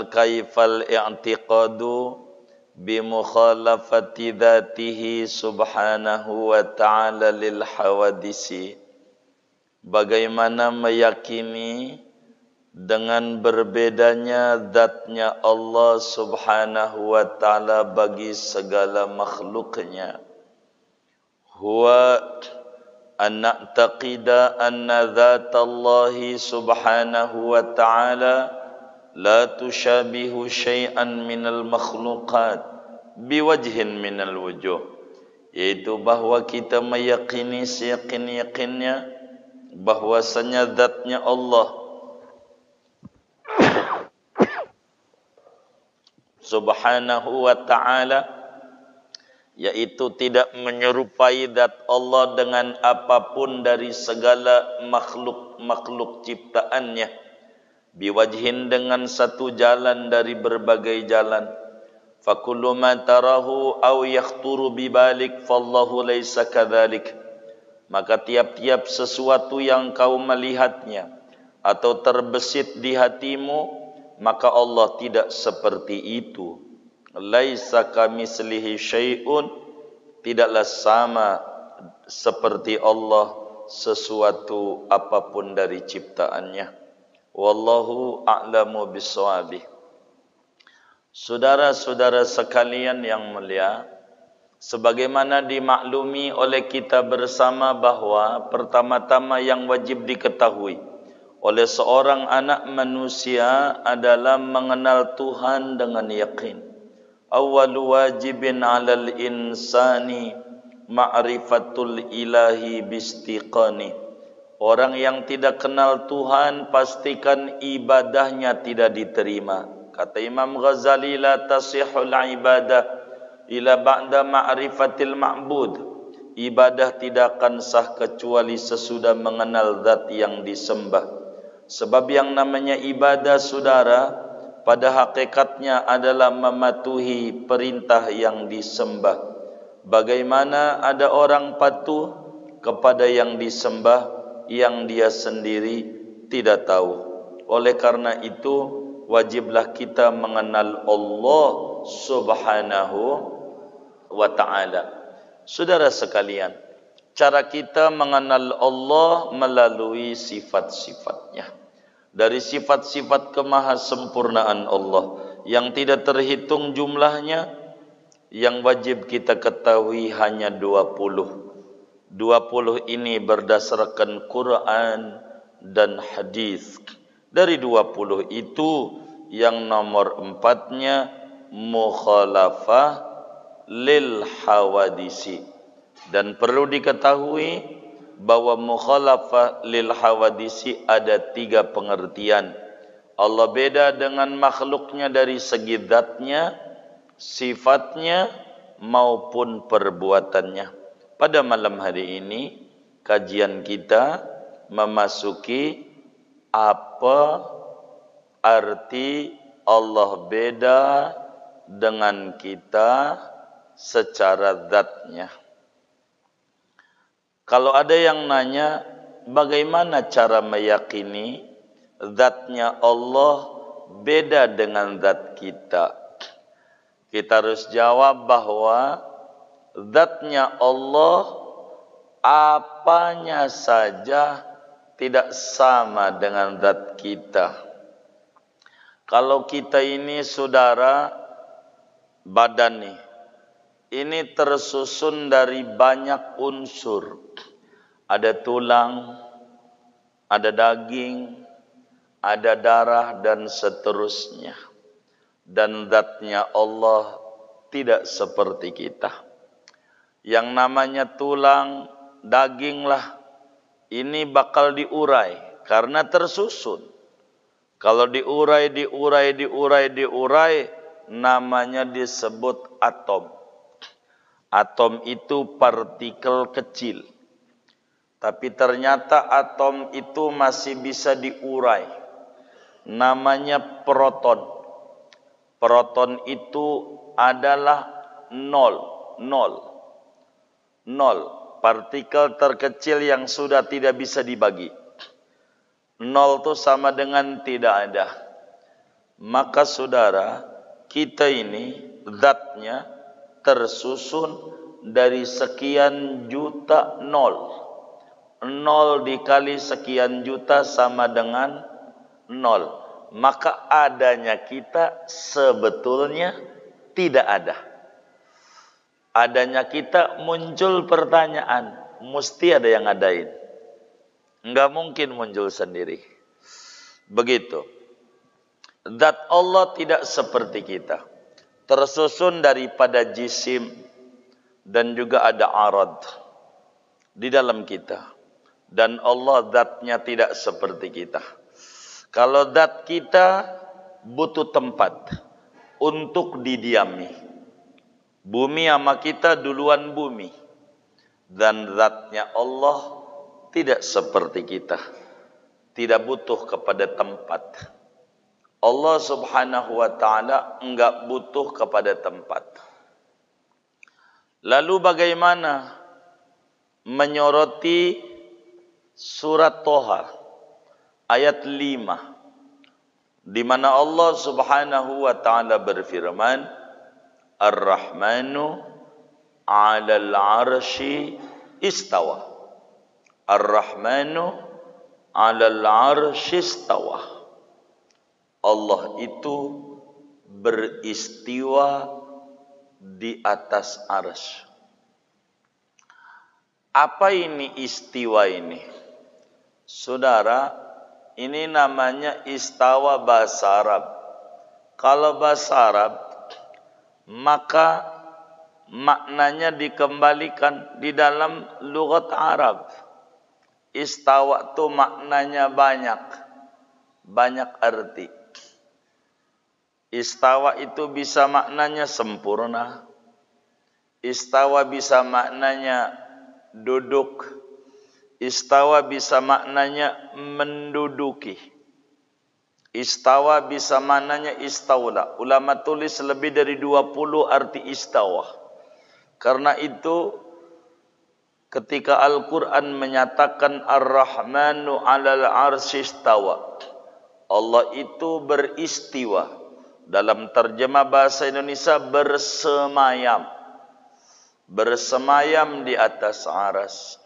kaifal i'tiqadu bimukhalafati dhatihi subhanahu wa ta'ala lil hawadisi. Bagaimana meyakini dengan berbedanya zatnya Allah subhanahu wa ta'ala bagi segala makhluknya. Huwa an na'taqida anna dhatallahi subhanahu wa ta'ala la tushabihu syai'an minal makhluqat biwajhin minal wujuh. Yaitu bahwa kita meyakini seyakin-yakinnya bahwasanya zatnya Allah subhanahu wa ta'ala yaitu tidak menyerupai zat Allah dengan apapun dari segala makhluk ciptaannya, biwajhin dengan satu jalan dari berbagai jalan. Fakullu ma tarahu aw yakhturu bibalik fallahu laysa kadzalik. Maka tiap-tiap sesuatu yang kau melihatnya atau terbesit di hatimu, maka Allah tidak seperti itu. Laisa kamitslihi syai'un, tidaklah sama seperti Allah sesuatu apapun dari ciptaannya. Wallahu a'lamu bissawabih. Saudara-saudara sekalian yang mulia, sebagaimana dimaklumi oleh kita bersama bahwa pertama-tama yang wajib diketahui oleh seorang anak manusia adalah mengenal Tuhan dengan yakin. Awwalu wajibin 'alal insani ma'rifatul ilahi bistiqani. Orang yang tidak kenal Tuhan pastikan ibadahnya tidak diterima. Kata Imam Ghazali, la tasihul ibadah ila ba'da ma'rifatil ma'bud. Ibadah tidak akan sah kecuali sesudah mengenal zat yang disembah. Sebab yang namanya ibadah, saudara, pada hakikatnya adalah mematuhi perintah yang disembah. Bagaimana ada orang patuh kepada yang disembah yang dia sendiri tidak tahu. Oleh karena itu, wajiblah kita mengenal Allah subhanahu wa ta'ala. Saudara sekalian, cara kita mengenal Allah melalui sifat-sifatnya. Dari sifat-sifat kemahasempurnaan Allah yang tidak terhitung jumlahnya, yang wajib kita ketahui hanya 20. 20 ini berdasarkan Quran dan hadis. Dari 20 itu yang nomor 4-nya mukhalafah lil hawadisi. Dan perlu diketahui bahwa mukhalafah lil hawadisi ada 3 pengertian. Allah beda dengan makhluknya dari segi zatnya, sifatnya maupun perbuatannya. Pada malam hari ini kajian kita memasuki apa arti Allah beda dengan kita secara zatnya. Kalau ada yang nanya bagaimana cara meyakini zatnya Allah beda dengan zat kita, kita harus jawab bahwa zatnya Allah apanya saja tidak sama dengan zat kita. Kalau kita ini, saudara, badan nih, ini tersusun dari banyak unsur. Ada tulang, ada daging, ada darah, dan seterusnya. Dan zatnya Allah tidak seperti kita. Yang namanya tulang, daging lah, ini bakal diurai karena tersusun. Kalau diurai, namanya disebut atom. Atom itu partikel kecil. Tapi ternyata atom itu masih bisa diurai. Namanya proton. Proton itu adalah nol. Partikel terkecil yang sudah tidak bisa dibagi. Nol itu sama dengan tidak ada. maka saudara, kita ini zatnya tersusun dari sekian juta nol. Nol dikali sekian juta sama dengan nol. Maka adanya kita sebetulnya tidak ada. Adanya kita muncul pertanyaan, mesti ada yang ngadain. Enggak mungkin muncul sendiri. Begitu. Zat Allah tidak seperti kita. Tersusun daripada jisim dan juga ada arad di dalam kita. Dan Allah zatnya tidak seperti kita. Kalau zat kita butuh tempat untuk didiami. Bumi sama kita duluan bumi. Dan zatnya Allah tidak seperti kita. Tidak butuh kepada tempat. Allah subhanahu wa ta'ala enggak butuh kepada tempat. Lalu bagaimana menyoroti surat Toha ayat 5 di mana Allah subhanahu wa ta'ala berfirman, Ar-Rahmanu 'alal 'arsy istawa. Ar-Rahmanu 'alal 'arsy istawa. Allah itu beristiwa di atas arsy. Apa ini istiwa ini? Saudara, ini namanya istawa bahasa Arab. Kalau bahasa Arab, maka maknanya dikembalikan di dalam lughat Arab. Istawa itu maknanya banyak. Banyak arti. Istawa itu bisa maknanya sempurna. Istawa bisa maknanya duduk. Istawa bisa maknanya menduduki. Istawa bisa maknanya istaula. Ulama tulis lebih dari 20 arti istawa. Karena itu ketika Al-Quran menyatakan Ar-Rahmanu 'alal 'arsy istawa, Allah itu beristiwa. Dalam terjemah bahasa Indonesia bersemayam. Bersemayam di atas arsy.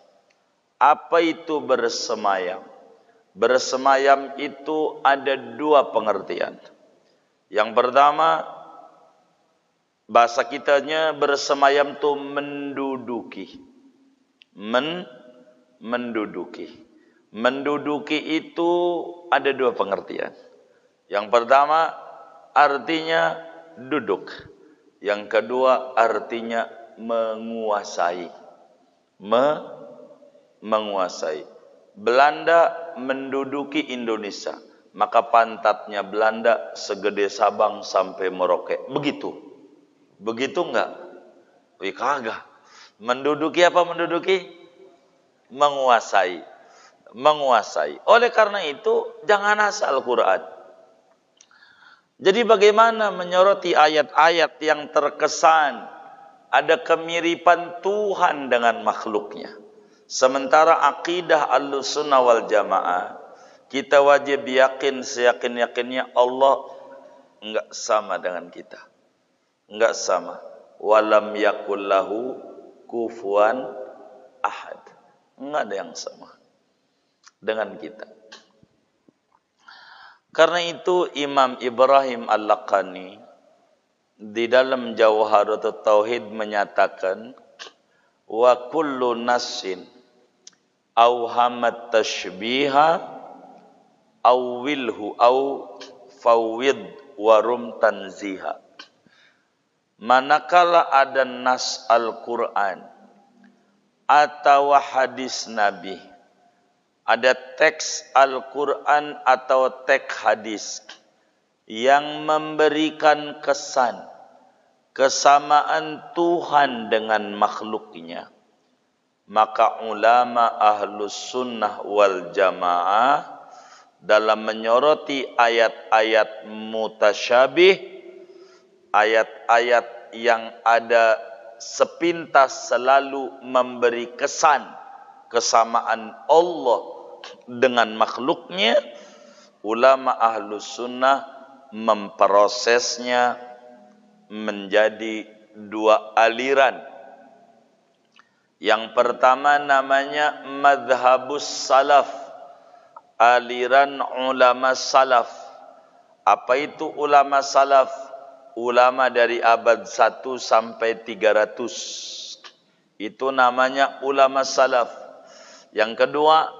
Apa itu bersemayam? Bersemayam itu ada dua pengertian. Yang pertama, bahasa kitanya bersemayam itu menduduki. Menduduki. Menduduki itu ada dua pengertian. Yang pertama artinya duduk. Yang kedua artinya menguasai. Menguasai. Belanda menduduki Indonesia, maka pantatnya Belanda segede Sabang sampai Merauke. Begitu. Begitu enggak? Wih, kagak. Menduduki apa menduduki? Menguasai. Menguasai. Oleh karena itu, jangan asal Quran. Jadi bagaimana menyoroti ayat-ayat yang terkesan ada kemiripan Tuhan dengan makhluknya. Sementara akidah Ahlussunnah wal Jamaah, kita wajib yakin seyakin-yakinnya Allah enggak sama dengan kita. Enggak sama. Walam yakul lahu kufuwan ahad. Enggak ada yang sama dengan kita. Karena itu Imam Ibrahim Al-Laqani di dalam Jawharatut Tauhid menyatakan, wa kullu nassin awhamat tashbiha awwilhu aw fawwid warum tanziha. Manakala ada nas Al-Quran atau hadis Nabi, ada teks Al-Quran atau teks hadis yang memberikan kesan kesamaan Tuhan dengan makhluknya, maka ulama Ahlus Sunnah wal Jamaah dalam menyoroti ayat-ayat mutasyabih, ayat-ayat yang ada sepintas selalu memberi kesan kesamaan Allah dengan makhluknya, ulama Ahlus Sunnah memprosesnya menjadi dua aliran. Yang pertama namanya madhabus salaf, aliran ulama salaf. Apa itu ulama salaf? Ulama dari abad 1 sampai 300. Itu namanya ulama salaf. Yang kedua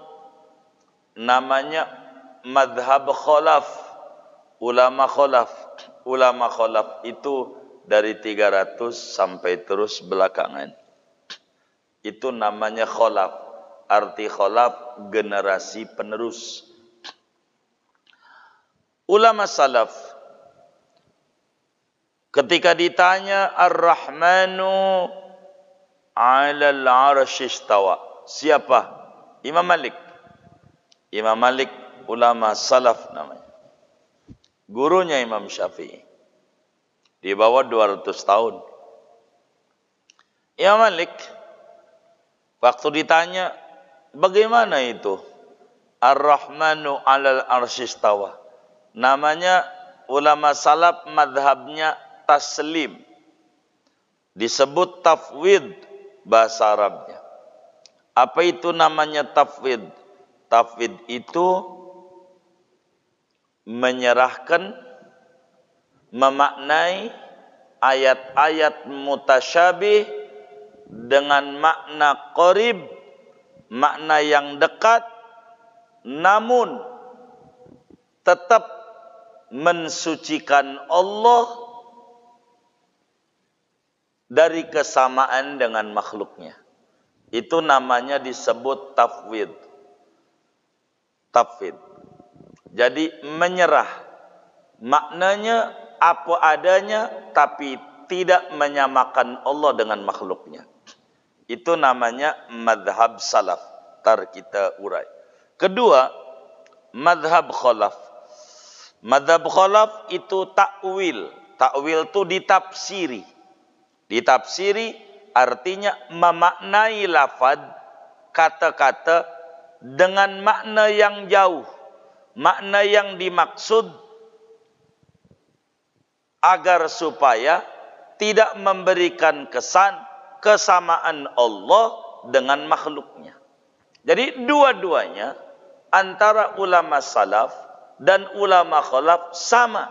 namanya madhab khalaf, ulama khalaf. Ulama khalaf itu dari 300 sampai terus belakangan. Itu namanya khalaf. Arti khalaf generasi penerus. Ulama salaf ketika ditanya Ar-Rahmanu 'alal 'arsy istawa. Siapa? Imam Malik. Imam Malik ulama salaf namanya. Gurunya Imam Syafi'i. Di bawah 200 tahun. Imam Malik waktu ditanya bagaimana itu Ar-Rahmanu 'alal 'arsy istawa. Namanya ulama salaf madhabnya taslim. Disebut tafwid bahasa Arabnya. Apa itu namanya tafwid? Tafwid itu menyerahkan, memaknai ayat-ayat mutasyabih dengan makna qarib, makna yang dekat, namun tetap mensucikan Allah dari kesamaan dengan makhluknya. Itu namanya disebut tafwid. Tafwid. Jadi menyerah. Maknanya apa adanya tapi tidak menyamakan Allah dengan makhluknya. Itu namanya madhab salaf. Ntar kita urai. Kedua, madhab khalaf. Madhab khalaf itu takwil. Takwil itu ditafsiri. Ditafsiri artinya memaknai lafaz, kata-kata dengan makna yang jauh. Makna yang dimaksud agar supaya tidak memberikan kesan kesamaan Allah dengan makhluknya. Jadi dua-duanya antara ulama salaf dan ulama khalaf sama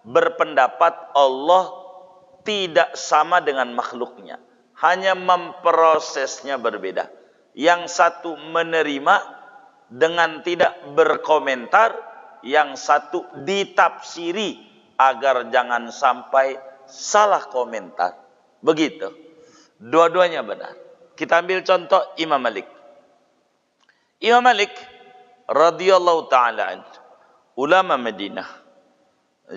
berpendapat Allah tidak sama dengan makhluknya, hanya memprosesnya berbeda. Yang satu menerima dengan tidak berkomentar, yang satu ditafsiri agar jangan sampai salah komentar. Begitu. Dua-duanya benar. Kita ambil contoh Imam Malik. Imam Malik radhiyallahu taala anhu, ulama Madinah.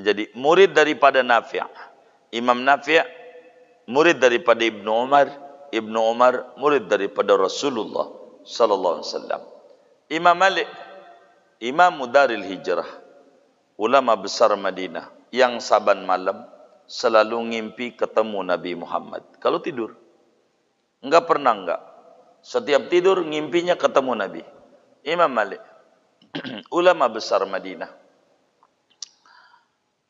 Jadi murid daripada Nafi'. Imam Nafi' murid daripada Ibnu Umar, Ibnu Umar murid daripada Rasulullah sallallahu alaihi wasallam. Imam Malik Imam Daril Hijrah, ulama besar Madinah yang saban malam selalu ngimpi ketemu Nabi Muhammad. Kalau tidur, enggak pernah enggak. Setiap tidur ngimpinya ketemu Nabi. Imam Malik ulama besar Madinah.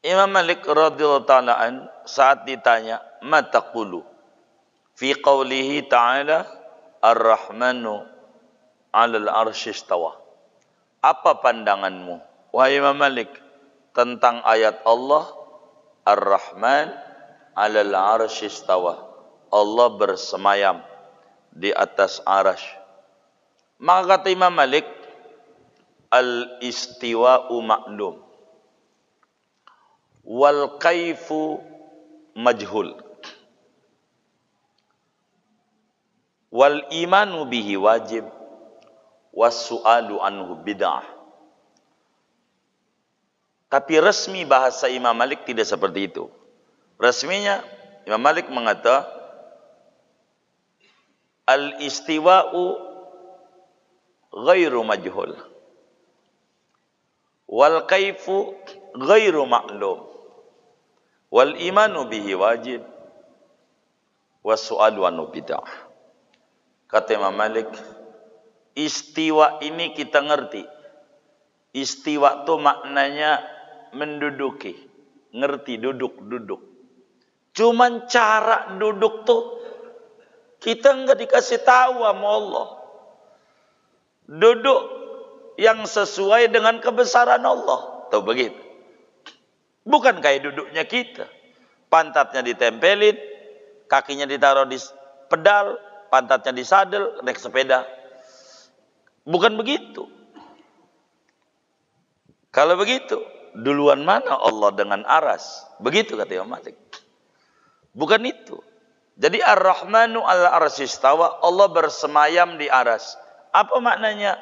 Imam Malik radhiyallahu ta'ala an saat ditanya, "Ma taqulu fi qawlihi ta'ala Ar-Rahmanu 'alal 'arsy istawa?" Apa pandanganmu wahai Imam Malik tentang ayat Allah Ar-Rahman 'alal 'arsy istawa? Allah bersemayam di atas arasy. Maka kata Imam Malik, al-istiwa'u ma'lum wal kaifu majhul wal imanu bihi wajib was su'alu anhu bid'ah. Tapi resmi bahasa Imam Malik tidak seperti itu. Resminya Imam Malik mengatakan al-istiwa'u ghairu majhul wal kaifu ghairu ma'lum wal imanu bihi wajib was su'alu anhu bid'ah. Kata Imam Malik, istiwa ini kita ngerti. Istiwa itu maknanya menduduki. Ngerti duduk. Cuman cara duduk tuh kita enggak dikasih tahu sama Allah. Duduk yang sesuai dengan kebesaran Allah. Tuh begitu. Bukan kayak duduknya kita. Pantatnya ditempelin, kakinya ditaruh di pedal, pantatnya di sadel, naik sepeda. Bukan begitu. Kalau begitu, duluan mana Allah dengan aras? Begitu kata Imam Malik. Bukan itu. Jadi Ar-Rahmanu al-Arsy istawa, Allah bersemayam di aras. Apa maknanya?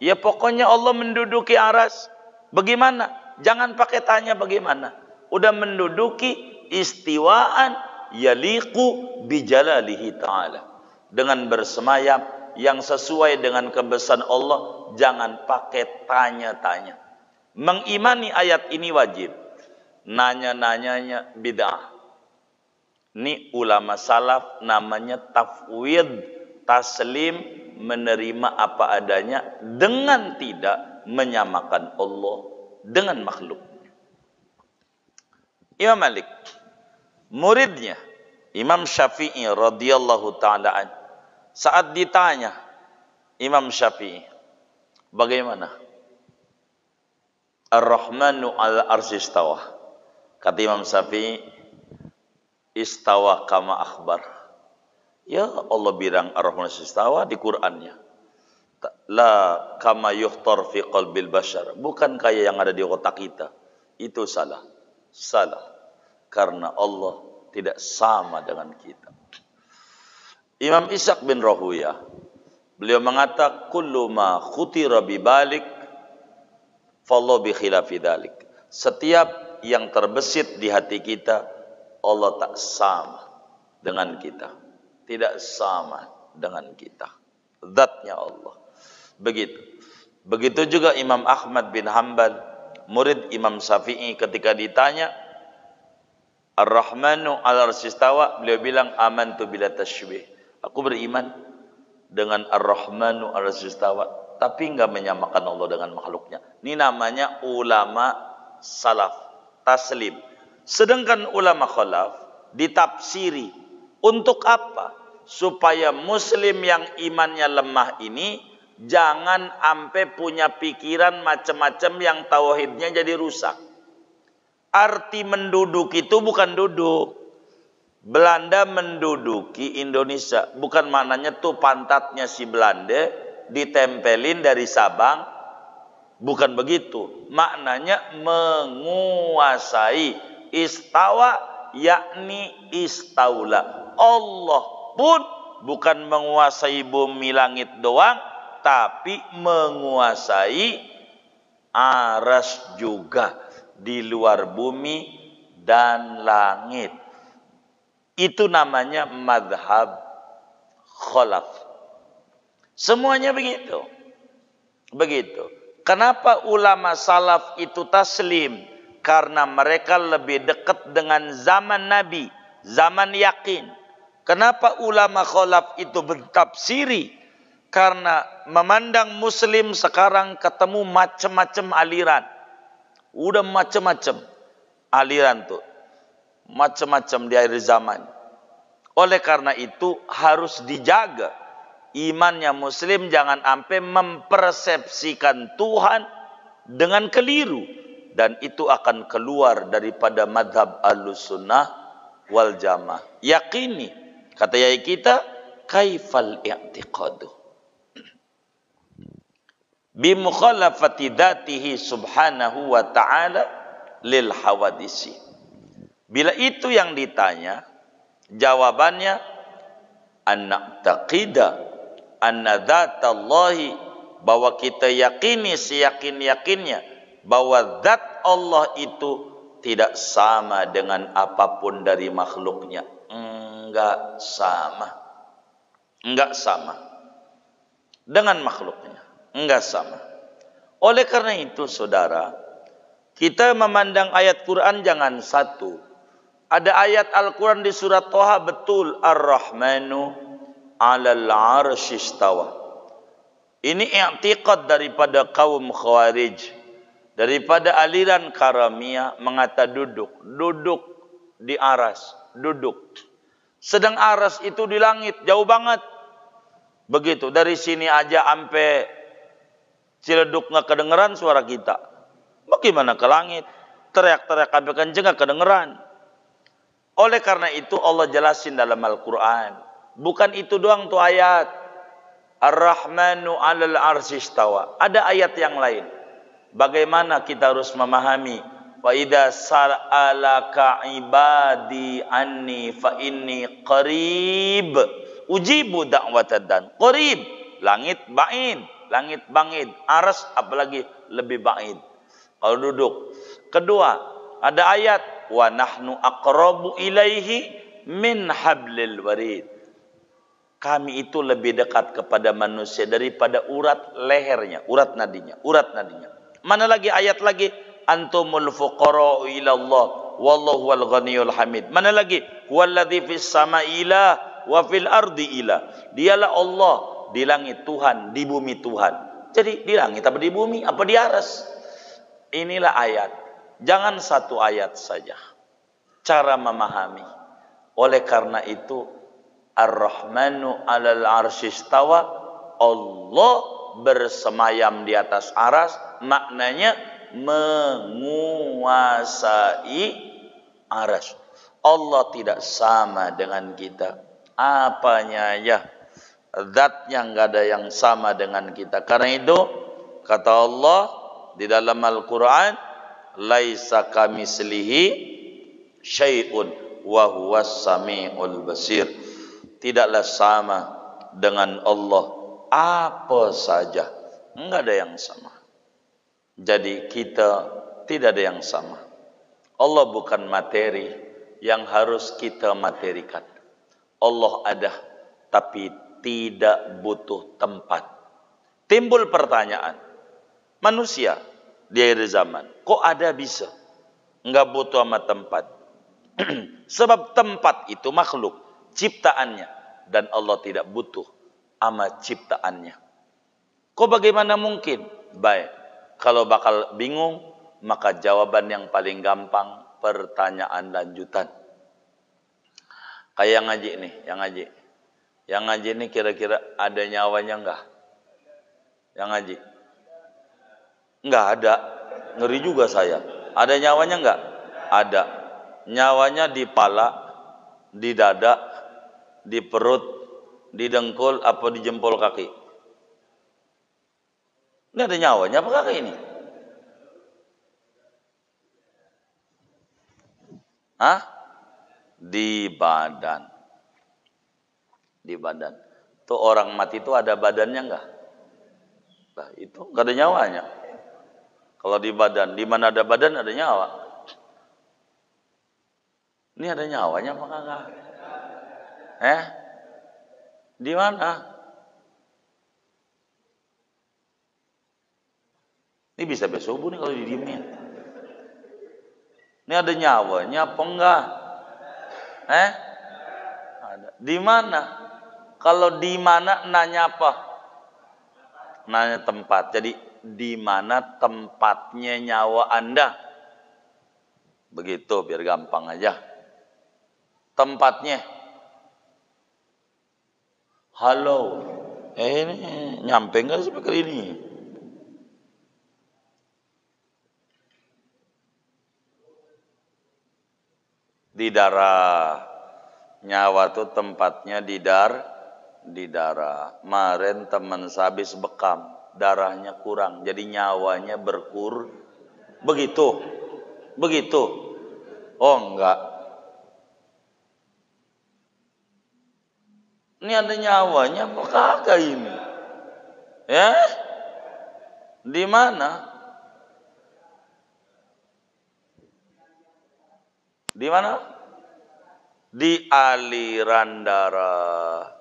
Ya pokoknya Allah menduduki aras. Bagaimana? Jangan pakai tanya bagaimana. Udah menduduki istiwaan yaliqu bijalalihi ta'ala. Dengan bersemayam yang sesuai dengan kebesaran Allah, jangan pakai tanya-tanya. Mengimani ayat ini wajib. Nanya-nanyanya bid'ah. Ini ulama salaf namanya tafwid, taslim, menerima apa adanya dengan tidak menyamakan Allah dengan makhluk. Imam Malik, muridnya Imam Syafi'i radhiyallahu ta'ala an, saat ditanya Imam Syafi'i, bagaimana? Ar-Rahmanu al-Arsy istawa. Kata Imam Syafi'i, istawa kama akhbar. Ya Allah bilang Ar-Rahmanu istawa di Qur'annya. La kama yuhtar fi qalbil bashar. Bukan kayak yang ada di otak kita. Itu salah. Salah. Karena Allah tidak sama dengan kita. Imam Ishaq bin Rahuyah, beliau mengatakan kullu ma khutira bi balik fallahu bi khilafi dzalik. Setiap yang terbesit di hati kita, Allah tak sama dengan kita. Tidak sama dengan kita. Zatnya Allah. Begitu. Begitu juga Imam Ahmad bin Hanbal, murid Imam Syafi'i, ketika ditanya Ar-Rahmanu al-Arsy istawa, beliau bilang amantu bila tasybih. Aku beriman dengan Ar-Rahmanu al-Arsy istawa, tapi enggak menyamakan Allah dengan makhluknya. Ini namanya ulama salaf, taslim. Sedangkan ulama khalaf ditafsiri. Untuk apa? Supaya muslim yang imannya lemah ini jangan sampai punya pikiran macam-macam yang tauhidnya jadi rusak. Arti menduduki itu bukan duduk. Belanda menduduki Indonesia. Bukan maknanya tuh pantatnya si Belanda ditempelin dari Sabang. Bukan begitu. Maknanya menguasai. Istawa yakni istaula. Allah pun bukan menguasai bumi langit doang, tapi menguasai aras juga di luar bumi dan langit. Itu namanya madhab khalaf. Semuanya begitu. Begitu. Kenapa ulama salaf itu taslim? Karena mereka lebih dekat dengan zaman Nabi, zaman yakin. Kenapa ulama khalaf itu bertafsiri? Karena memandang muslim sekarang ketemu macam-macam aliran. Udah macam-macam aliran tuh. Macam-macam di akhir zaman. Oleh karena itu harus dijaga. Imannya muslim jangan sampai mempersepsikan Tuhan dengan keliru. Dan itu akan keluar daripada madhab Ahlussunnah wal Jamaah. Yakini, kata yai kita, kaifal i'tiqadu bimukhalafati dzatihi subhanahu wa ta'ala lil hawadisi. Bila itu yang ditanya, jawabannya anna taqida anna dzatallahi, bahwa kita yakini seyakin-yakinnya bahwa zat Allah itu tidak sama dengan apapun dari makhluknya. Enggak sama. Enggak sama dengan makhluknya. Enggak sama. Oleh karena itu saudara, kita memandang ayat Quran jangan satu. Ada ayat Al-Quran di surat Thaha betul, Ar-Rahmanu 'alal 'arsy istawa. Ini i'tiqad daripada kaum Khawarij. Daripada aliran Karamiyah mengata duduk. Duduk di aras. Duduk. Sedang aras itu di langit. Jauh banget. Begitu. Dari sini aja sampai Ciledug nggak kedengeran suara kita. Bagaimana ke langit? Teriak-teriak sampai kenceng nggak kedengeran. Oleh karena itu Allah jelasin dalam Al-Quran. Bukan itu doang tuh ayat. Ar-Rahmanu 'alal 'arsy istawa. Ada ayat yang lain. Bagaimana kita harus memahami? Wa idza sa'alaka ibadi anni fa inni qarib. Ujibu da'watad dan. Qarib. Langit ba'id. Langit bangid. Aras apalagi lebih ba'id. Kalau duduk. Kedua, ada ayat. Wa nahnu aqrabu ilaihi min hablil warid. Kami itu lebih dekat kepada manusia daripada urat lehernya, urat nadinya. Mana lagi ayat lagi? Antumul fuqara'u ilallah wallahu wal ghaniyul hamid. Mana lagi? Huwallazi fis sama'i ilah wa fil ardi ilah. Dialah Allah, di langit Tuhan, di bumi Tuhan. Jadi di langit apa di bumi apa di aras? Inilah ayat. Jangan satu ayat saja. Cara memahami. Oleh karena itu Ar-Rahmanu 'alal 'arsy istawa. Allah bersemayam di atas aras. Maknanya menguasai aras. Allah tidak sama dengan kita. Apanya ya? Zatnya nggak ada yang sama dengan kita. Karena itu kata Allah di dalam Al-Quran, laisa kamislihi syai'un wa huwas sami'ul basir. Tidaklah sama dengan Allah apa saja. Enggak ada yang sama. Jadi kita tidak ada yang sama. Allah bukan materi yang harus kita materikan. Allah ada tapi tidak butuh tempat. Timbul pertanyaan. Manusia di akhir zaman, kok ada bisa? Enggak butuh sama tempat. Sebab tempat itu makhluk, ciptaannya. Dan Allah tidak butuh sama ciptaannya. Kok bagaimana mungkin? Baik, kalau bakal bingung, maka jawaban yang paling gampang, pertanyaan lanjutan. Kayak yang ngaji nih, Yang ngaji ini kira-kira ada nyawanya enggak? Yang ngaji? Enggak ada. Ngeri juga saya. Ada nyawanya enggak? Ada. Nyawanya di pala, di dada, di perut, di dengkul, apa di jempol kaki? Ini ada nyawanya apa kaki ini? Hah? Di badan. Di badan. Tuh orang mati itu ada badannya enggak? Nah, itu enggak ada nyawanya. Kalau di badan, di mana ada badan ada nyawa. Ini ada nyawanya apa enggak? Di mana? Ini bisa subuh nih kalau didiemin. Ini ada nyawanya apa enggak? Ada. Di mana? Kalau di mana nanya apa? Nanya tempat. Jadi di mana tempatnya nyawa Anda? Begitu biar gampang aja. Tempatnya. Halo. Ini nyampe enggak speaker ini? Di darah. Nyawa tuh tempatnya di darah. Kemarin teman saya habis bekam, darahnya kurang, jadi nyawanya begitu. Oh enggak. Ini ada nyawanya apa kagak ini? Ya? Di mana? Di mana? Di aliran darah.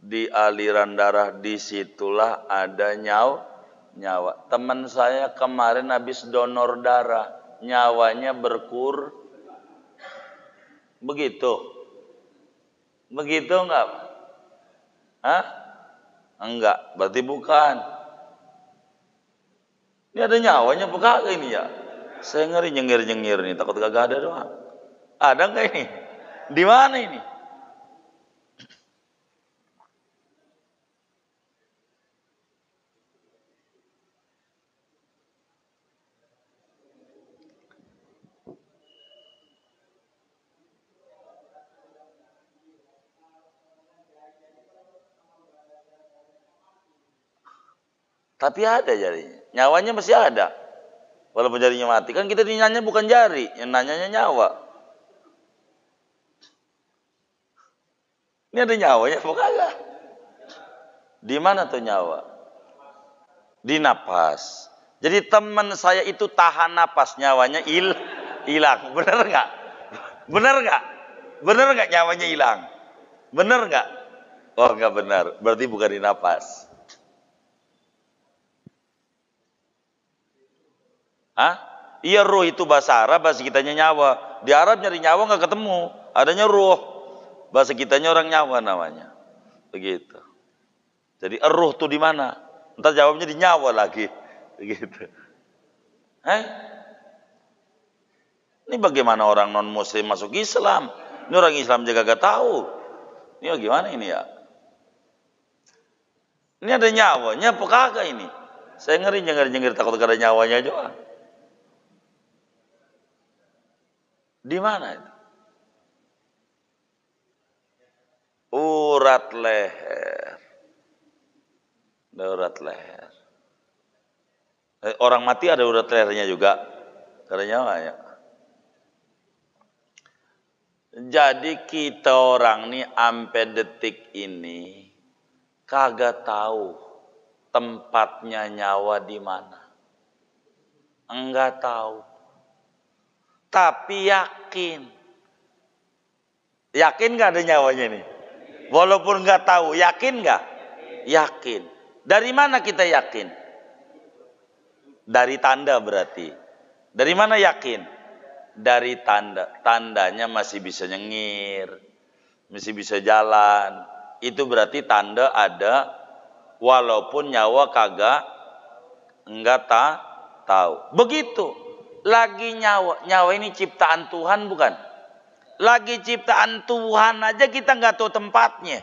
Di aliran darah, disitulah ada nyawa. Teman saya kemarin habis donor darah, nyawanya begitu enggak? Hah? Enggak, berarti bukan. Ini ada nyawanya apa kagak ini ya? Saya ngeri nyengir-nyengir nih, takut kagak ada doang. Ada nggak ini? Di mana ini? Tapi ada jarinya. Nyawanya masih ada. Walaupun jarinya mati. Kan kita nanya bukan jari, yang nanyanya nyawa. Ini ada nyawanya apa kagak? Di mana tuh nyawa? Di napas. Jadi teman saya itu tahan napas, nyawanya hilang. Bener nggak? Bener nggak? Bener nggak nyawanya hilang? Bener nggak? Oh nggak benar. Berarti bukan di napas. Hah? Iya, ruh itu bahasa Arab, bahasa kitanya nyawa. Di Arab nyari nyawa nggak ketemu, adanya ruh. Bahasa kitanya orang nyawa namanya. Begitu. Jadi ruh tuh di mana? Entar jawabnya di nyawa lagi. Begitu. Ini bagaimana orang non muslim masuk Islam? Ini orang Islam juga gak tahu. Ini bagaimana ini ya? Ini ada nyawanya apa kagak ini? Saya ngeri nyengir takut ada nyawanya juga. Di mana itu? Urat leher. Urat leher. Orang mati ada urat lehernya juga. Karena nyawa ya. Jadi kita orang nih sampai detik ini kagak tahu tempatnya nyawa di mana. Enggak tahu. Tapi yakin. Yakin gak ada nyawanya nih? Walaupun gak tahu, yakin gak? Yakin. Dari mana kita yakin? Dari tanda berarti. Dari mana yakin? Dari tanda. Tandanya masih bisa nyengir. Masih bisa jalan. Itu berarti tanda ada. Walaupun nyawa kagak. Enggak tahu. Begitu. Lagi nyawa ini ciptaan Tuhan bukan? Lagi ciptaan Tuhan aja kita nggak tahu tempatnya.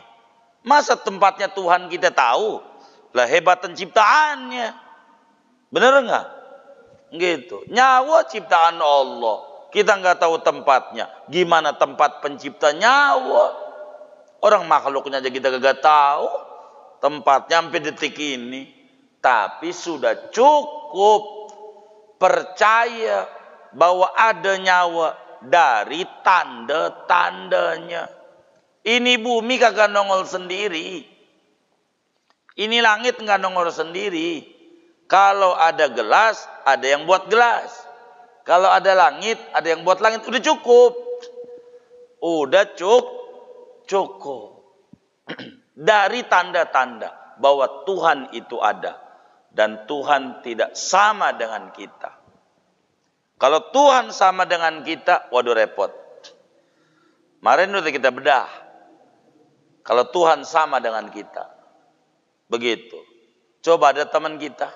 Masa tempatnya Tuhan kita tahu? Lah hebatan ciptaannya. Bener nggak? Gitu. Nyawa ciptaan Allah. Kita nggak tahu tempatnya. Gimana tempat pencipta nyawa? Orang makhluknya aja kita nggak tahu tempatnya sampai detik ini. Tapi sudah cukup percaya bahwa ada nyawa dari tanda-tandanya. Ini bumi kagak nongol sendiri. Ini langit nggak nongol sendiri. Kalau ada gelas, ada yang buat gelas. Kalau ada langit, ada yang buat langit. Udah cukup. Udah cukup. Dari tanda-tanda bahwa Tuhan itu ada. Dan Tuhan tidak sama dengan kita. Kalau Tuhan sama dengan kita, waduh repot. Kemarin udah kita bedah. Kalau Tuhan sama dengan kita. Begitu. Coba ada teman kita.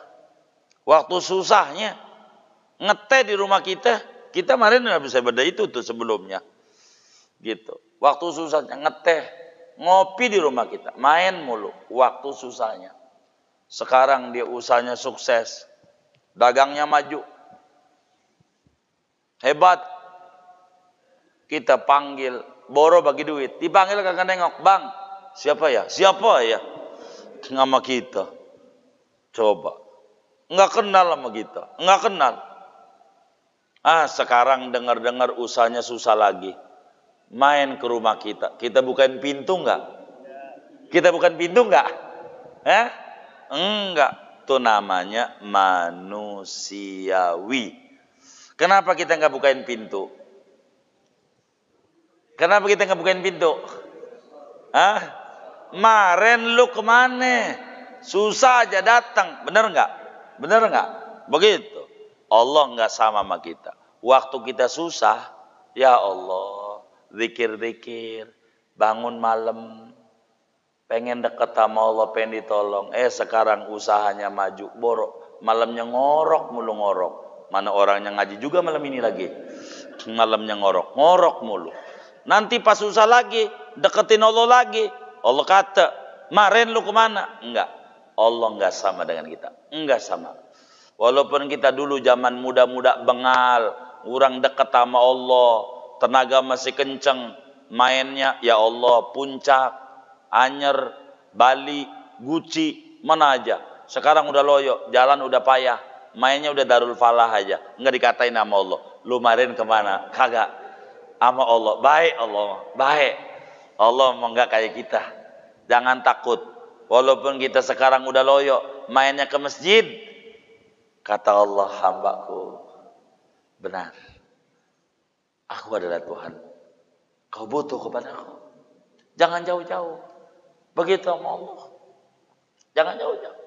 Waktu susahnya. Ngeteh di rumah kita. Kita kemarin udah bisa bedah itu tuh sebelumnya. Gitu. Waktu susahnya ngeteh. Ngopi di rumah kita. Main mulu. Waktu susahnya. Sekarang dia usahanya sukses. Dagangnya maju. Hebat. Kita panggil. Boro bagi duit. Dipanggil kagak nengok. Bang. Siapa ya? Siapa ya? Sama kita. Coba. Nggak kenal sama kita. Nggak kenal. Sekarang dengar-dengar usahanya susah lagi. Main ke rumah kita. Kita bukain pintu nggak? Kita bukan pintu nggak? Enggak, itu namanya manusiawi. Kenapa kita nggak bukain pintu? Kenapa kita nggak bukain pintu? Maren lu kemana? Susah aja datang, bener nggak? Bener nggak? Begitu. Allah nggak sama kita. Waktu kita susah, ya Allah, zikir-zikir, bangun malam. Pengen deket sama Allah, pengen ditolong. Sekarang usahanya maju. Boro, malamnya ngorok mulu ngorok. Mana orangnya ngaji juga malam ini lagi. Malamnya ngorok mulu. Nanti pas susah lagi, deketin Allah lagi. Allah kata, "Maren lu kemana?" Enggak. Allah enggak sama dengan kita. Enggak sama. Walaupun kita dulu zaman muda-muda bengal, kurang dekat sama Allah, tenaga masih kenceng, mainnya ya Allah, Puncak, Anyer, Bali, Guci, mana aja. Sekarang udah loyo, jalan udah payah, mainnya udah Darul Falah aja. Enggak dikatain sama Allah. Lu kemarin kemana? Kagak. Sama Allah. Baik Allah. Baik. Allah mau enggak kayak kita. Jangan takut. Walaupun kita sekarang udah loyo, mainnya ke masjid. Kata Allah, hambaku, benar. Aku adalah Tuhan. Kau butuh kepadaku. Jangan jauh-jauh. Begitu sama Allah. Jangan jauh-jauh.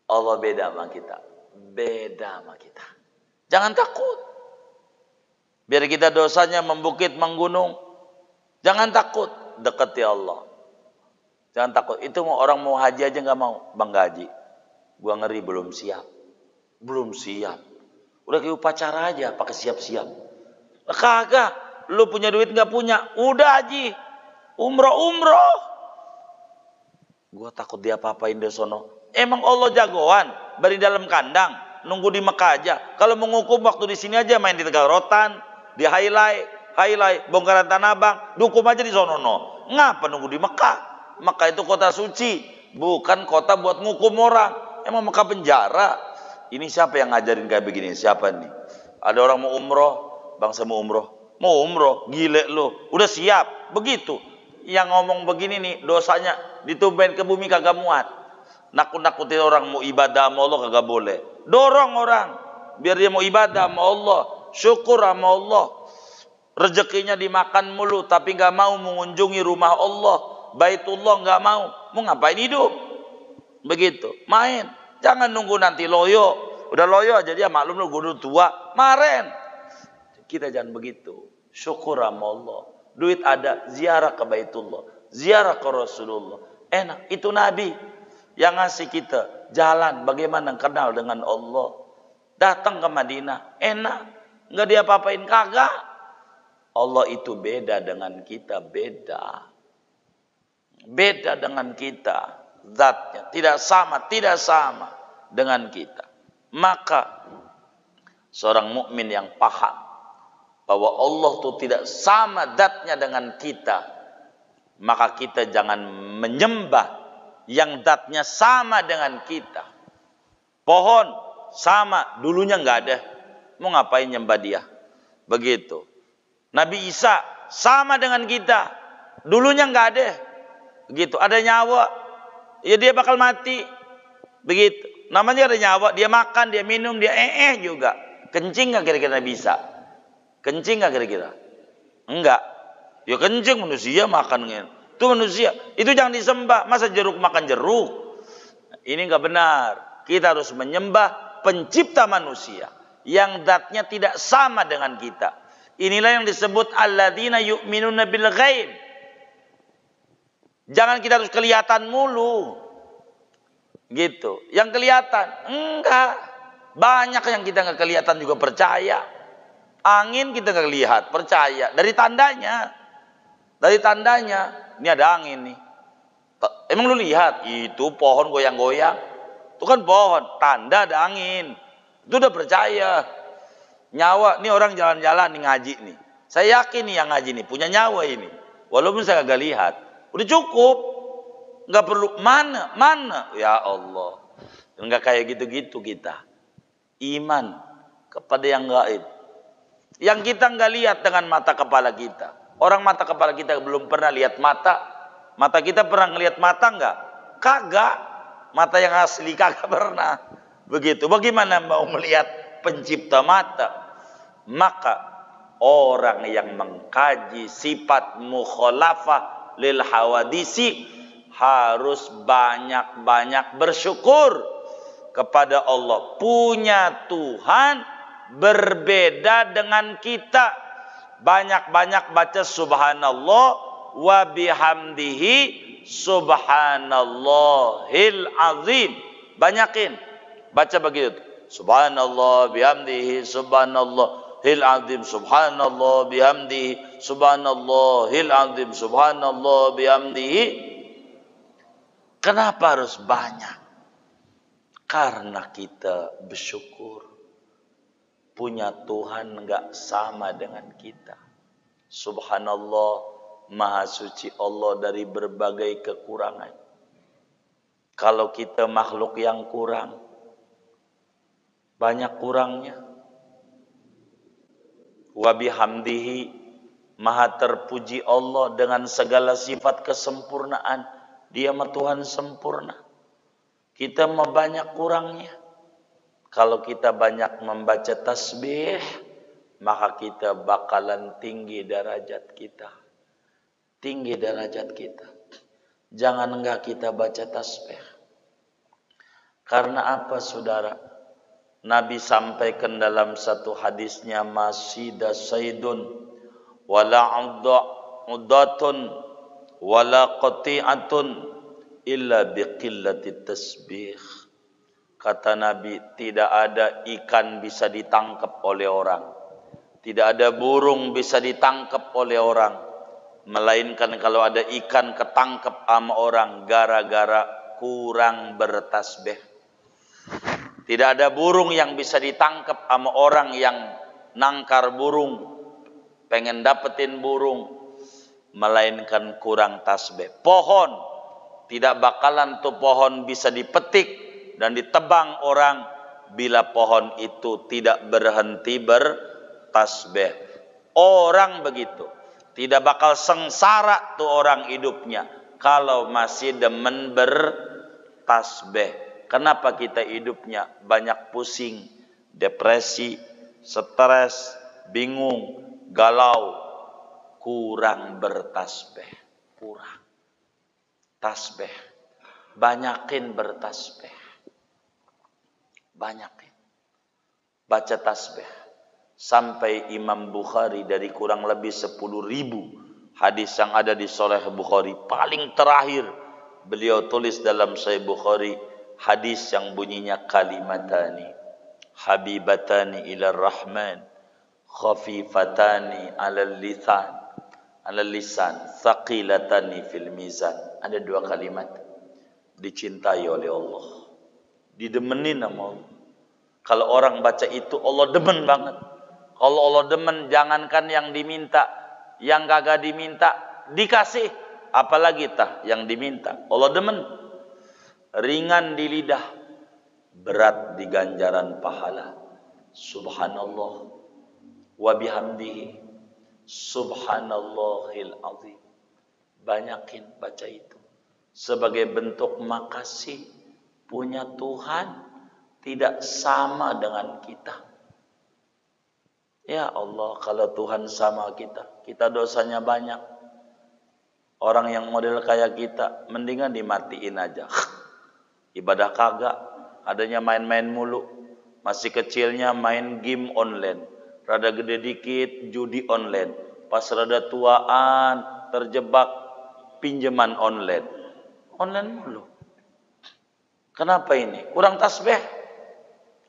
Allah beda sama kita. Beda sama kita. Jangan takut. Biar kita dosanya membukit, menggunung. Jangan takut. Dekati Allah. Jangan takut. Itu orang mau haji aja gak mau. Bang Haji, gua ngeri belum siap. Belum siap. Udah kayak upacara aja pakai siap-siap. Kagak. Lu punya duit gak punya. Udah haji. Umroh. Gua takut dia apa-apain di sono. Emang Allah jagoan bari dalam kandang, nunggu di Mekah aja. Kalau menghukum waktu di sini aja main di Tegal Rotan, di highlight, bongkaran Tanah Abang, dihukum aja di sono. Ngapa nunggu di Mekah? Mekah itu kota suci, bukan kota buat ngukum orang. Emang Mekah penjara? Ini siapa yang ngajarin kayak begini? Siapa nih? Ada orang mau umroh, bangsa mau umroh. Mau umroh, gile lu. Udah siap, begitu. Yang ngomong begini nih, dosanya ditumbahin ke bumi kagak muat. Nakut-nakutin orang mau ibadah sama Allah kagak boleh. Dorong orang biar dia mau ibadah sama Allah, syukur sama Allah. Rezekinya dimakan mulu tapi nggak mau mengunjungi rumah Allah, Baitullah nggak mau. Mau ngapain hidup? Begitu. Main. Jangan nunggu nanti loyo. Udah loyo aja dia maklum lu guru tua, maren. Kita jangan begitu. Syukur sama Allah. Duit ada, ziarah ke Baitullah, ziarah ke Rasulullah. Enak, itu Nabi yang ngasih kita jalan bagaimana kenal dengan Allah. Datang ke Madinah, enak. Enggak diapa-apain, kagak. Allah itu beda dengan kita, beda. Beda dengan kita. Zatnya tidak sama dengan kita. Maka seorang mukmin yang paham bahwa Allah itu tidak sama zatnya dengan kita, maka kita jangan menyembah yang zatnya sama dengan kita. Pohon sama, dulunya nggak ada, mau ngapain nyembah dia? Begitu. Nabi Isa sama dengan kita, dulunya nggak ada. Begitu. Ada nyawa, ya dia bakal mati. Begitu. Namanya ada nyawa, dia makan, dia minum, dia juga. Kencing nggak kira-kira Nabi Isa? Kencing nggak kira-kira? Enggak. Ya kencing, manusia makan. Itu manusia. Itu jangan disembah. Masa jeruk makan jeruk? Ini nggak benar. Kita harus menyembah pencipta manusia yang zatnya tidak sama dengan kita. Inilah yang disebut alladzina yu'minuna bil ghaib. Jangan kita harus kelihatan mulu. Gitu. Yang kelihatan. Enggak. Banyak yang kita nggak kelihatan juga percaya. Angin kita nggak lihat, percaya. Dari tandanya. Ini ada angin nih. Emang lu lihat? Itu pohon goyang-goyang. Itu kan pohon. Tanda ada angin. Itu udah percaya. Nyawa. Ini orang jalan-jalan nih ngaji nih. Saya yakin nih yang ngaji nih punya nyawa ini. Walaupun saya nggak lihat. Udah cukup. Nggak perlu. Mana? Ya Allah. Nggak kayak gitu-gitu kita. Iman kepada yang gaib. Yang kita nggak lihat dengan mata kepala kita. Orang mata kepala kita belum pernah lihat mata. Mata kita pernah ngelihat mata nggak? Kagak. Mata yang asli kagak pernah. Begitu. Bagaimana mau melihat pencipta mata? Maka orang yang mengkaji sifat mukhalafah lil hawadisi harus banyak-banyak bersyukur kepada Allah. Punya Tuhan berbeda dengan kita. Banyak-banyak baca subhanallah wa bihamdihi subhanallahil azim. Banyakin. Baca begitu. Subhanallah bihamdihi subhanallahil azim subhanallah bihamdihi subhanallahil azim subhanallah bihamdihi. Kenapa harus banyak? Karena kita bersyukur punya Tuhan enggak sama dengan kita. Subhanallah, maha suci Allah dari berbagai kekurangan. Kalau kita makhluk yang kurang, banyak kurangnya. Wa bihamdihi, maha terpuji Allah dengan segala sifat kesempurnaan. Dia mah Tuhan sempurna. Kita mah banyak kurangnya. Kalau kita banyak membaca tasbih, maka kita bakalan tinggi derajat kita. Tinggi derajat kita. Jangan enggak kita baca tasbih. Karena apa saudara? Nabi sampaikan dalam satu hadisnya, masida saidun wala uddatun wala qati'atun illa biqillati tasbih. Kata Nabi, tidak ada ikan bisa ditangkap oleh orang, tidak ada burung bisa ditangkap oleh orang, melainkan kalau ada ikan ketangkep sama orang gara-gara kurang bertasbih. Tidak ada burung yang bisa ditangkap sama orang yang nangkar burung, pengen dapetin burung, melainkan kurang tasbih. Pohon, tidak bakalan tuh pohon bisa dipetik dan ditebang orang bila pohon itu tidak berhenti bertasbih. Orang begitu, tidak bakal sengsara tuh orang hidupnya kalau masih demen bertasbih. Kenapa kita hidupnya banyak pusing, depresi, stres, bingung, galau? Kurang bertasbih. Kurang tasbih. Banyakin bertasbih. Banyakin baca tasbih. Sampai Imam Bukhari dari kurang lebih 10.000 hadis yang ada di Sahih Bukhari, paling terakhir beliau tulis dalam Sahih Bukhari hadis yang bunyinya kalimatani habibatani ila rahman khafifatani alal lisan thaqilatani fil mizan. Ada dua kalimat dicintai oleh Allah, didemenin sama Allah. Kalau orang baca itu Allah demen banget. Kalau Allah demen, jangankan yang diminta, yang kagak diminta dikasih, apalagi tah yang diminta. Allah demen. Ringan di lidah, berat di ganjaran pahala. Subhanallah wa bihamdihi subhanallahil azim. Banyakin baca itu sebagai bentuk makasih punya Tuhan tidak sama dengan kita. Ya Allah, kalau Tuhan sama kita, kita dosanya banyak. Orang yang model kayak kita mendingan dimatiin aja. Ibadah kagak, adanya main-main mulu. Masih kecilnya main game online, rada gede dikit judi online, pas rada tuaan terjebak pinjaman online. Online mulu. Kenapa ini? Kurang tasbih.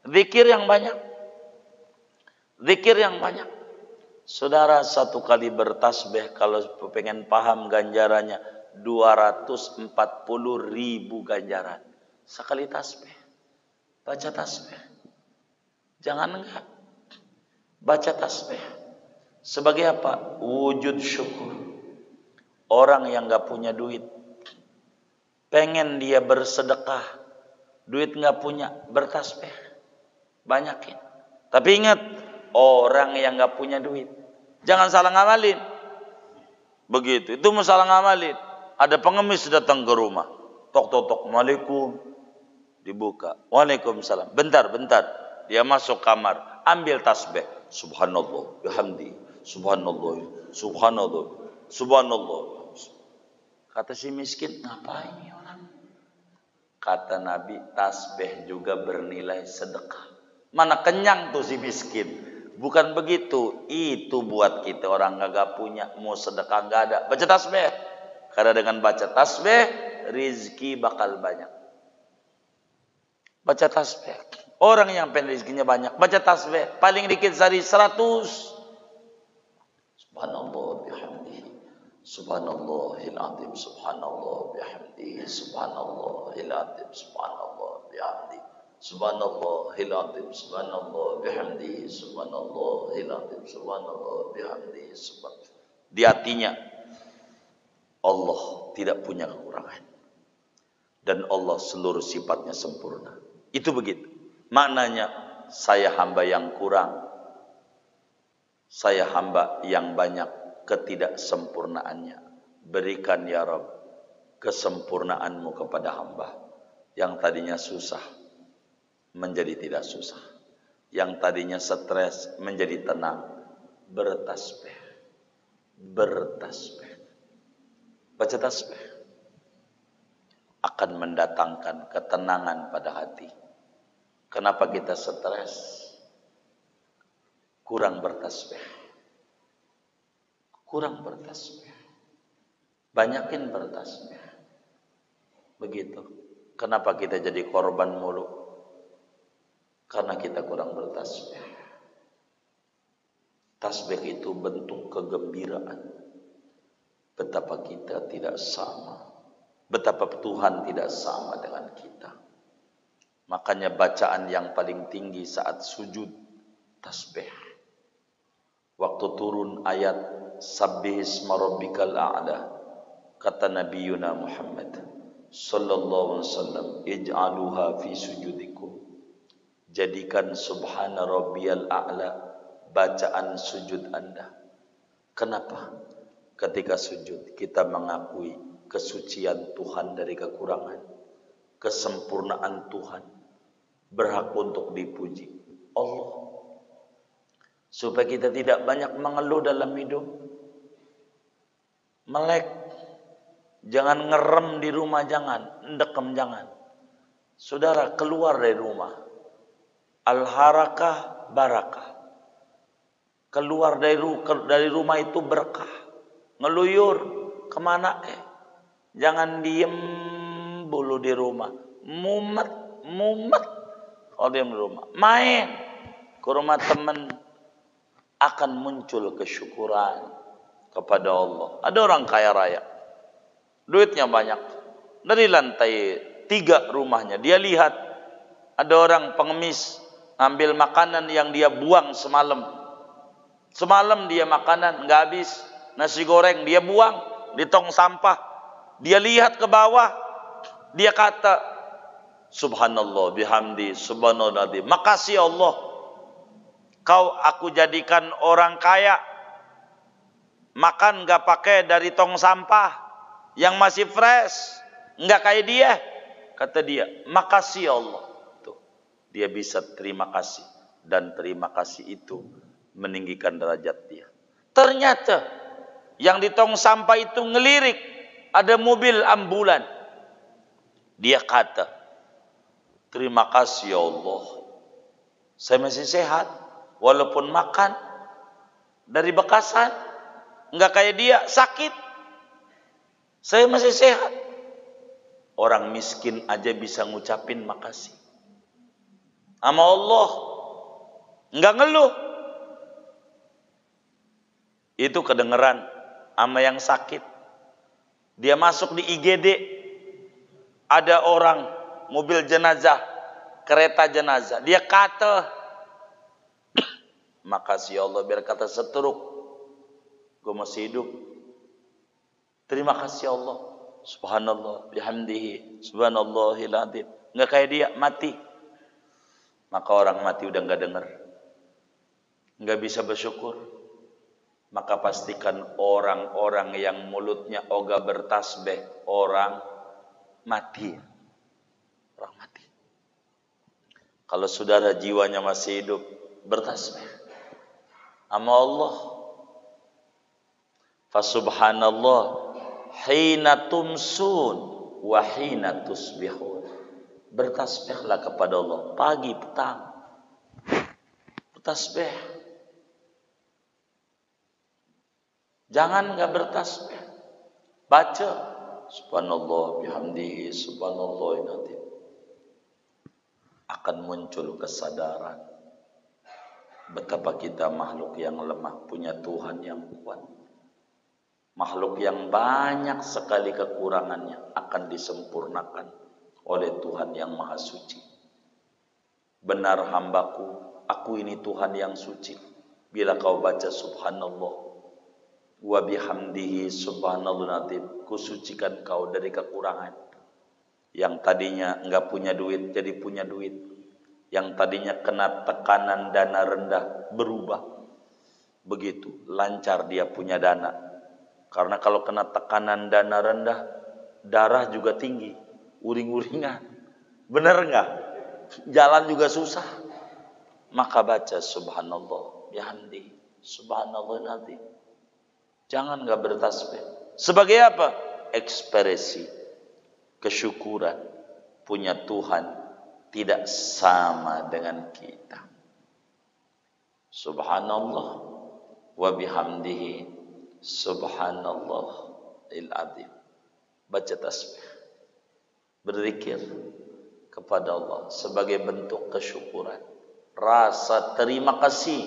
Zikir yang banyak. Zikir yang banyak. Saudara, satu kali bertasbih kalau pengen paham ganjarannya 240.000 ganjaran. Sekali tasbih. Baca tasbih. Jangan enggak. Baca tasbih. Sebagai apa? Wujud syukur. Orang yang enggak punya duit, pengen dia bersedekah, duit enggak punya, bertasbih. Banyakin. Tapi ingat, orang yang enggak punya duit, jangan salah ngamalin. Begitu, itu masalah ngamalin. Ada pengemis datang ke rumah, tok tok tok, Waalaikum, dibuka, Waalaikumsalam. Bentar, dia masuk kamar, ambil tasbih, Subhanallah, bihamdi, Subhanallah, Subhanallah, Subhanallah. Kata si miskin, ngapain ini orang? Kata Nabi, tasbih juga bernilai sedekah. Mana kenyang tuh si miskin. Bukan begitu. Itu buat kita orang gak punya, mau sedekah gak ada. Baca tasbih. Karena dengan baca tasbih, rizki bakal banyak. baca tasbih. Orang yang pengen rezekinya banyak, baca tasbih. Paling dikit sehari 100. Subhanallah bihamdihi. Subhanallahil azim. Subhanallah bihamdihi. Subhanallahil azim. Subhanallah bihamdihi. Subhanallahil azim. Subhanallah bihamdihi. Subhanallahil azim. Subhanallah bihamdihi. Di hatinya Allah tidak punya kekurangan. Dan Allah seluruh sifatnya sempurna. Itu begitu. Maknanya, saya hamba yang kurang. Saya hamba yang banyak ketidaksempurnaannya. Berikan ya Rabb kesempurnaanmu kepada hamba. Yang tadinya susah menjadi tidak susah. Yang tadinya stres menjadi tenang. Bertasbih. Bertasbih. Baca tasbih akan mendatangkan ketenangan pada hati. Kenapa kita stres? Kurang bertasbih. Kurang bertasbih. Banyakin bertasbih. Begitu. Kenapa kita jadi korban mulu? Karena kita kurang bertasbih. Tasbih itu bentuk kegembiraan. Betapa kita tidak sama. Betapa Tuhan tidak sama dengan kita. Makanya bacaan yang paling tinggi saat sujud, tasbih. Waktu turun ayat Sabbihisma rabbikal a'la, kata Nabi Yuna Muhammad sallallahu alaihi wasallam, ij'aluha fi sujudikum. Jadikan subhana rabbiyal a'la bacaan sujud Anda. Kenapa? Ketika sujud kita mengakui kesucian Tuhan dari kekurangan, kesempurnaan Tuhan, berhak untuk dipuji Allah. Supaya kita tidak banyak mengeluh dalam hidup. Melek. Jangan ngerem di rumah, jangan. Ndekem, jangan. Saudara, keluar dari rumah. Al-harakah barakah. Keluar dari rumah itu berkah. Ngeluyur kemana Jangan diem bulu di rumah. Mumet. Kalau diem di rumah. Main ke rumah teman. Akan muncul kesyukuran kepada Allah. Ada orang kaya raya. Duitnya banyak. Dari lantai 3 rumahnya. Dia lihat. Ada orang pengemis. Ngambil makanan yang dia buang semalam. Semalam dia makanan nggak habis. Nasi goreng dia buang di tong sampah. Dia lihat ke bawah. Dia kata, Subhanallah bihamdi, subhanallah. Makasih Allah. Kau aku jadikan orang kaya. Makan gak pakai dari tong sampah. Yang masih fresh. Nggak kayak dia. Kata dia, makasih Allah. Tuh, dia bisa terima kasih. Dan terima kasih itu meninggikan derajat dia. Ternyata yang di tong sampah itu ngelirik. Ada mobil ambulan. Dia kata, terima kasih ya Allah. Saya masih sehat. Walaupun makan dari bekasan. Nggak kayak dia, sakit. Saya masih sehat. Orang miskin aja bisa ngucapin makasih. Sama Allah. Nggak ngeluh. Itu kedengeran sama yang sakit. Dia masuk di IGD. Ada orang mobil jenazah, kereta jenazah. Dia kata, makasih Allah, biar kata setruk. Gue masih hidup. Terima kasih Allah. Subhanallah bihamdihi. Subhanallahil azim. Nggak kayak dia, mati. Maka orang mati udah nggak dengar. Nggak bisa bersyukur. Maka pastikan orang-orang yang mulutnya ogah bertasbih, orang mati. Orang mati. Kalau saudara jiwanya masih hidup, bertasbih sama Allah. Fasubhanallah hina tumsun wa hina tusbihun. Bertasbihlah kepada Allah pagi petang. Bertasbih. Jangan enggak bertasbih. Baca subhanallah bihamdihi subhanallahil azim. akan muncul kesadaran betapa kita makhluk yang lemah punya Tuhan yang kuat. Makhluk yang banyak sekali kekurangannya akan disempurnakan oleh Tuhan yang Maha Suci. Benar hambaku, aku ini Tuhan yang suci. Bila kau baca subhanallah wa bihamdihi subhanallah nazim, kusucikan kau dari kekurangan. Yang tadinya enggak punya duit jadi punya duit. Yang tadinya kena tekanan dana rendah berubah. Begitu lancar dia punya dana. Karena kalau kena tekanan dana rendah, darah juga tinggi, uring-uringan. Benar enggak? Jalan juga susah. Maka baca subhanallah bihamdi subhanallah nazim. Jangan enggak bertasbih. Sebagai apa? Ekspresi kesyukuran punya Tuhan tidak sama dengan kita. Subhanallah wa bihamdihi subhanallah il-azim. Baca tasbih, berzikir kepada Allah sebagai bentuk kesyukuran, rasa terima kasih.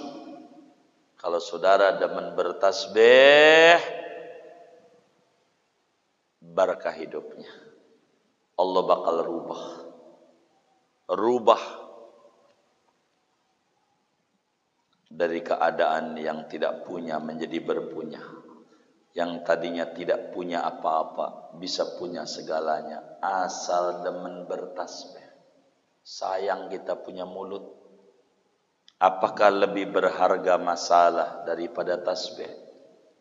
Kalau saudara demen bertasbih, barakah hidupnya. Allah bakal rubah dari keadaan yang tidak punya menjadi berpunya. Yang tadinya tidak punya apa-apa bisa punya segalanya asal demen bertasbih. Sayang kita punya mulut. Apakah lebih berharga masalah daripada tasbih?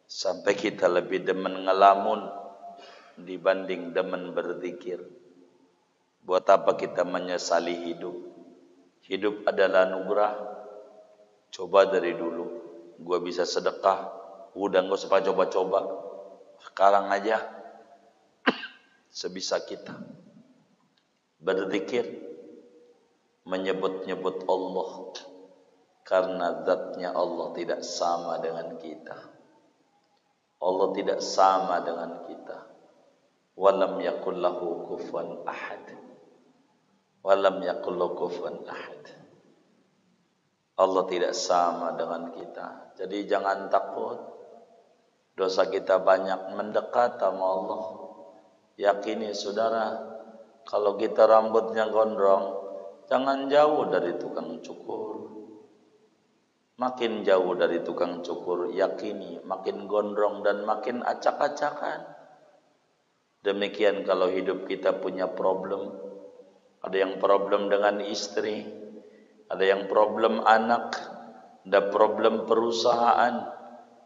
Sampai kita lebih demen ngelamun dibanding demen berzikir. Buat apa kita menyesali hidup? Hidup adalah anugerah. Coba dari dulu gua bisa sedekah, udah gak usah coba-coba. Sekarang aja sebisa kita berzikir, menyebut-nyebut Allah, karena zatnya Allah tidak sama dengan kita. Allah tidak sama dengan kita. Walam yakul lahu kufuwan ahad. Walam yakul lahu kufuwan ahad. Allah tidak sama dengan kita. Jadi jangan takut. Dosa kita banyak, mendekat sama Allah. Yakini saudara, kalau kita rambutnya gondrong, jangan jauh dari tukang cukur. Makin jauh dari tukang cukur, yakini makin gondrong dan makin acak-acakan. Demikian kalau hidup kita punya problem. Ada yang problem dengan istri, ada yang problem anak, ada problem perusahaan,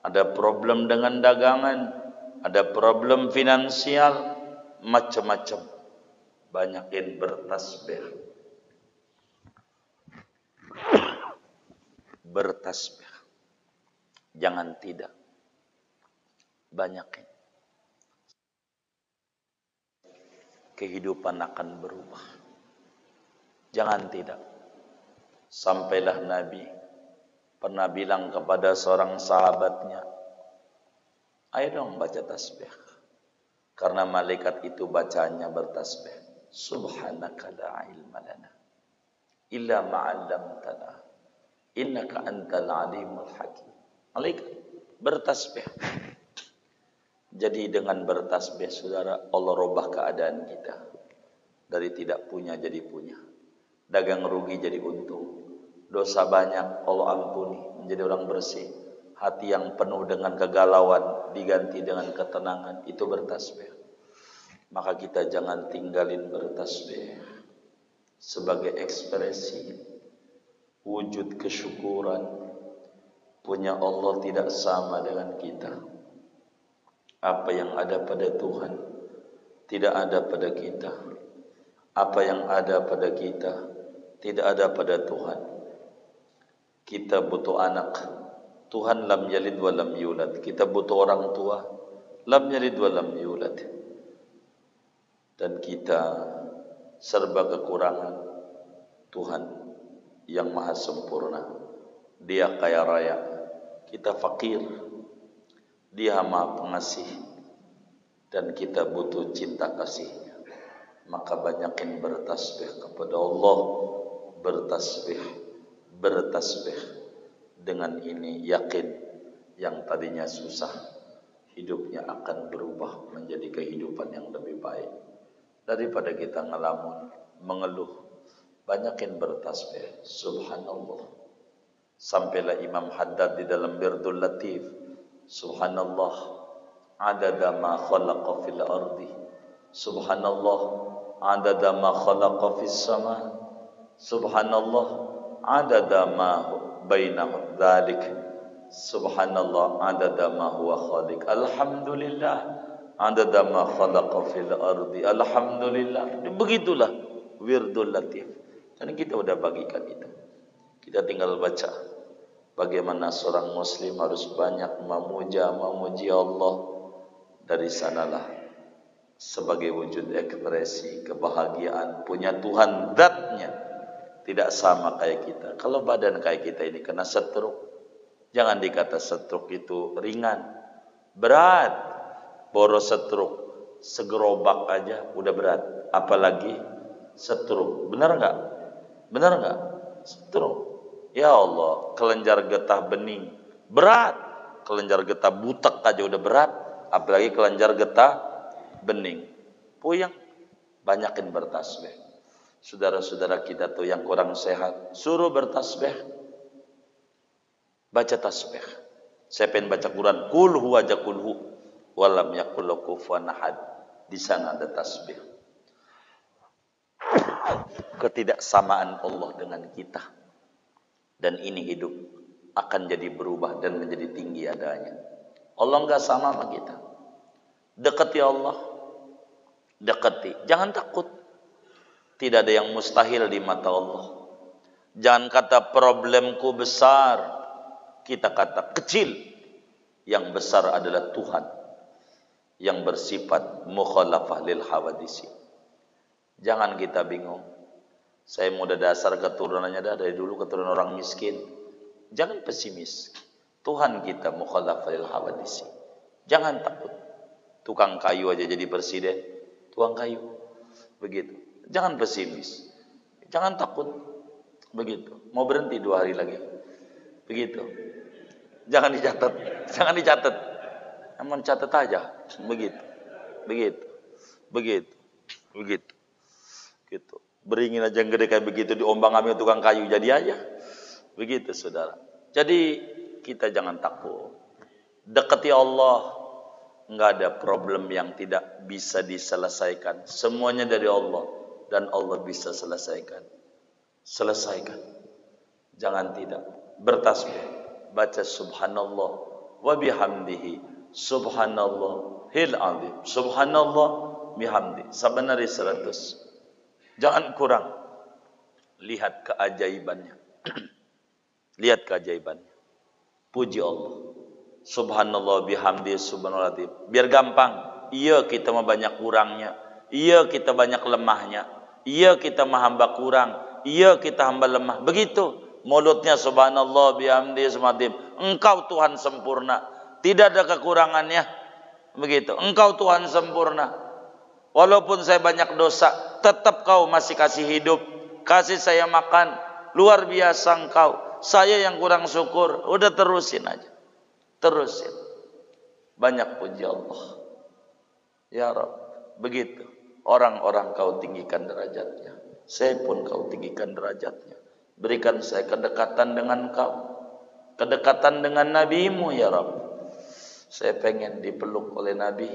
ada problem dengan dagangan, ada problem finansial, macam-macam. Banyakin bertasbih. Bertasbih. Jangan tidak. Banyakin. Kehidupan akan berubah. Jangan tidak. Sampailah Nabi pernah bilang kepada seorang sahabatnya, ayo dong baca tasbih. Karena malaikat itu bacanya bertasbih. Subhanaka la ilma lana illa ma'allamtana innaka antal alimul hakim. Malaikat bertasbih. Jadi dengan bertasbih saudara, Allah rubah keadaan kita. Dari tidak punya jadi punya. Dagang rugi jadi untung. Dosa banyak Allah ampuni menjadi orang bersih. Hati yang penuh dengan kegalauan diganti dengan ketenangan. Itu bertasbih. Maka kita jangan tinggalin bertasbih sebagai ekspresi wujud kesyukuran punya Allah tidak sama dengan kita. Apa yang ada pada Tuhan tidak ada pada kita. Apa yang ada pada kita tidak ada pada Tuhan. Kita butuh anak. Tuhan lam yalid wa lam yulad. Kita butuh orang tua. Lam yalid wa lam yulad. Dan kita serba kekurangan. Tuhan yang maha sempurna. Dia kaya raya. Kita fakir. Dia maha pengasih. Dan kita butuh cinta kasihnya. Maka banyakin bertasbih kepada Allah. bertasbih, bertasbih. Dengan ini yakin yang tadinya susah, hidupnya akan berubah menjadi kehidupan yang lebih baik. Daripada kita ngelamun, mengeluh, banyakin bertasbih. Subhanallah. Sampailah Imam Haddad di dalam Birdul Latif, Subhanallah adada ma khalaqa fil ardi, Subhanallah adada ma khalaqa fis sama, Subhanallah adada ma baina dzalik, Subhanallah adada ma huwa khaliq, Alhamdulillah adada ma khalaqa fil ardi, Alhamdulillah. Begitulah Wirdul Latif. Dan kita udah bagikan itu. Kita tinggal baca. Bagaimana seorang muslim harus banyak memuji Allah. Dari sanalah sebagai wujud ekspresi kebahagiaan punya Tuhan zatnya. Tidak sama kayak kita. Kalau badan kayak kita ini kena stroke, jangan dikata stroke itu ringan, berat. Boros stroke segerobak aja udah berat, apalagi stroke. Benar nggak? Benar nggak? Stroke. Ya Allah, kelenjar getah bening berat, kelenjar getah butek aja udah berat, apalagi kelenjar getah bening. Puyeng. Banyakin bertasbih. Saudara-saudara kita tuh yang kurang sehat, suruh bertasbih, baca tasbih. Saya pengen baca Quran, kul huwa aja kul hu, walam yakul lahu kufuwan ahad. Di sana ada tasbih. Ketidaksamaan Allah dengan kita. Dan ini hidup akan jadi berubah dan menjadi tinggi adanya. Allah enggak sama sama kita. Dekati Allah. Dekati. Jangan takut. Tidak ada yang mustahil di mata Allah. Jangan kata problemku besar. Kita kata kecil. Yang besar adalah Tuhan. Yang bersifat mukhalafah lil hawadisi. Jangan kita bingung. Saya muda dasar keturunannya dari dulu keturunan orang miskin. Jangan pesimis. Tuhan kita mukhalafah lil hawadisi. Jangan takut. Tukang kayu aja jadi presiden. Tukang kayu. Begitu. Jangan pesimis. Jangan takut. Begitu. Mau berhenti 2 hari lagi. Begitu. Jangan dicatat. Jangan dicatat. Namun catat aja. Begitu. Begitu. Begitu. Begitu. Gitu. Beringin aja yang gede kayak begitu diombang-ambing tukang kayu jadi aja. Begitu saudara. Jadi kita jangan takut. Dekati Allah. Enggak ada problem yang tidak bisa diselesaikan. Semuanya dari Allah. Dan Allah bisa selesaikan. Selesaikan. Jangan tidak. Bertasbih. Baca subhanallah. Wa bihamdihi. Subhanallah. Hil azim. Subhanallah. Bihamdi. Sebenarnya 100. Jangan kurang. Lihat keajaibannya. Lihat keajaibannya. Puji Allah. Subhanallah bihamdi subhanallah. Biar gampang. Iya kita mah banyak kurangnya. Iya kita banyak lemahnya. Iya kita mah hamba kurang. Iya kita hamba lemah. Begitu. Mulutnya subhanallah bihamdi subhanallah. Engkau Tuhan sempurna. Tidak ada kekurangannya. Begitu. Engkau Tuhan sempurna. Walaupun saya banyak dosa, tetap kau masih kasih hidup, kasih saya makan, luar biasa engkau. Saya yang kurang syukur, udah terusin aja. Terusin. Banyak puji Allah. Ya Rabb, begitu. Orang-orang kau tinggikan derajatnya. Saya pun kau tinggikan derajatnya. Berikan saya kedekatan dengan kau. Kedekatan dengan Nabi-Mu ya Rabb. Saya pengen dipeluk oleh Nabi.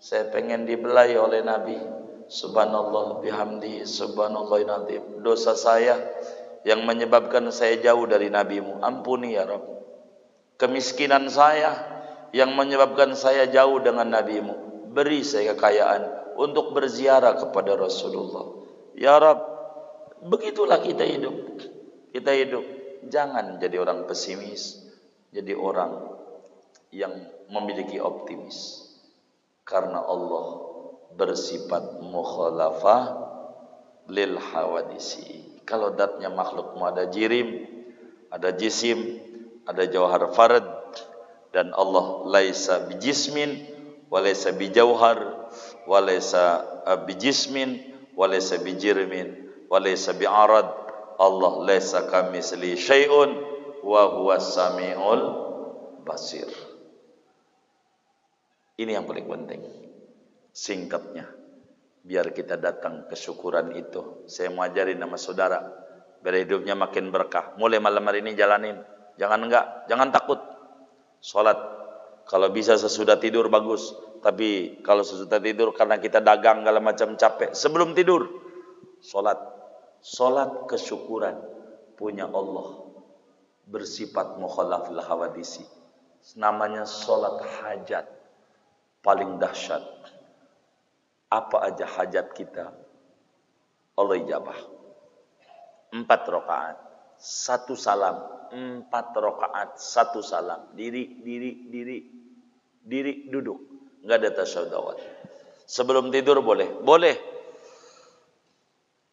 Saya pengen dibelai oleh Nabi. Subhanallah bihamdi subhanallahil azim. Dosa saya yang menyebabkan saya jauh dari Nabi-Mu, ampuni ya Rabb. Kemiskinan saya yang menyebabkan saya jauh dengan Nabi-Mu, beri saya kekayaan untuk berziarah kepada Rasulullah. Ya Rabb, begitulah kita hidup. Kita hidup. Jangan jadi orang pesimis, jadi orang yang memiliki optimis. Karena Allah bersifat mukhalafah lil hawadisi. Kalau datnya makhlukmu ada jirim, ada jisim, ada jauhar farad, dan Allah laisa bijismin, walaysa bijauhar, walaysa bijismin, walaysa bijirmin, walaysa bi'arad, Allah laisa kamitsli syai'un wa huwas samiul basir. Ini yang paling penting. Singkatnya, biar kita datang kesyukuran itu. Saya mau ajarin sama saudara, biar hidupnya makin berkah. Mulai malam hari ini jalanin. Jangan enggak, jangan takut. Salat kalau bisa sesudah tidur bagus. Tapi kalau sesudah tidur karena kita dagang segala macam capek, sebelum tidur salat. Salat kesyukuran punya Allah, bersifat mukhalafil hawadisi. Namanya salat hajat. Paling dahsyat. Apa aja hajat kita, Allah ijabah. 4 rakaat, 1 salam. 4 rakaat, 1 salam. Diri, duduk. Enggak ada tasyahud. Sebelum tidur boleh.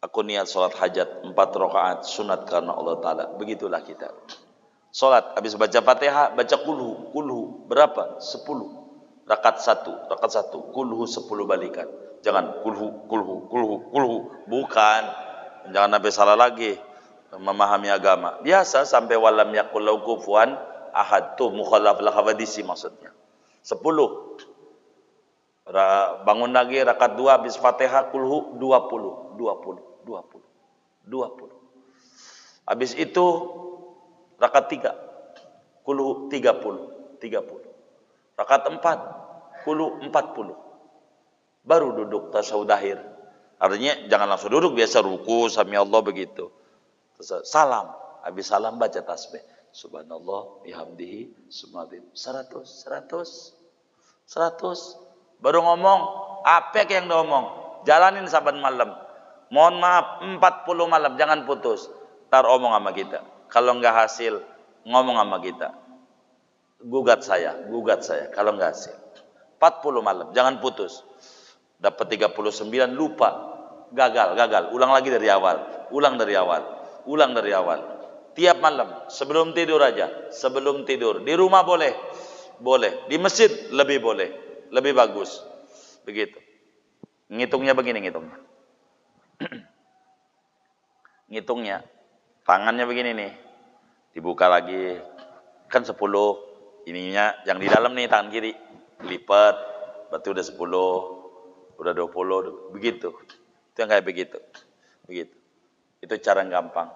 Aku niat salat hajat 4 rakaat, sunat karena Allah Ta'ala. Begitulah kita. Salat, habis baca Fatihah, baca kulhu. Berapa? 10. Rakaat 1, kulhu 10 balikan. Jangan kulhu. Bukan. Jangan sampai salah lagi memahami agama. Biasa sampai walam yakul lahu kufuwan ahad, tuh mukhalaf al hawadisi maksudnya. 10. Bangun lagi rakaat 2 habis Fatihah kulhu 20. Habis itu rakaat 3 kulhu 30. Rakaat 4 kulhu 40. Baru duduk tasyahud akhir. Artinya jangan langsung duduk, biasa ruku sami Allah begitu. Terus salam, habis salam baca tasbih. Subhanallah bihamdihi subhanallah 100. Baru ngomong, apa yang ngomong? Jalanin saban malam. Mohon maaf 40 malam, jangan putus. Ntar omong sama kita. Kalau enggak hasil, ngomong sama kita. Gugat saya. Kalau enggak hasil. 40 malam, jangan putus. Dapat 39 lupa. Gagal. Ulang lagi dari awal. Ulang dari awal. Tiap malam, sebelum tidur aja. Sebelum tidur. Di rumah boleh. Di masjid lebih boleh. Lebih bagus. Begitu. Ngitungnya begini ngitungnya. Tangannya begini nih. Dibuka lagi. Kan 10. Ininya yang di dalam nih tangan kiri. Lipat. Berarti udah 10. Udah 20. Begitu. Itu yang kayak begitu. Itu cara yang gampang.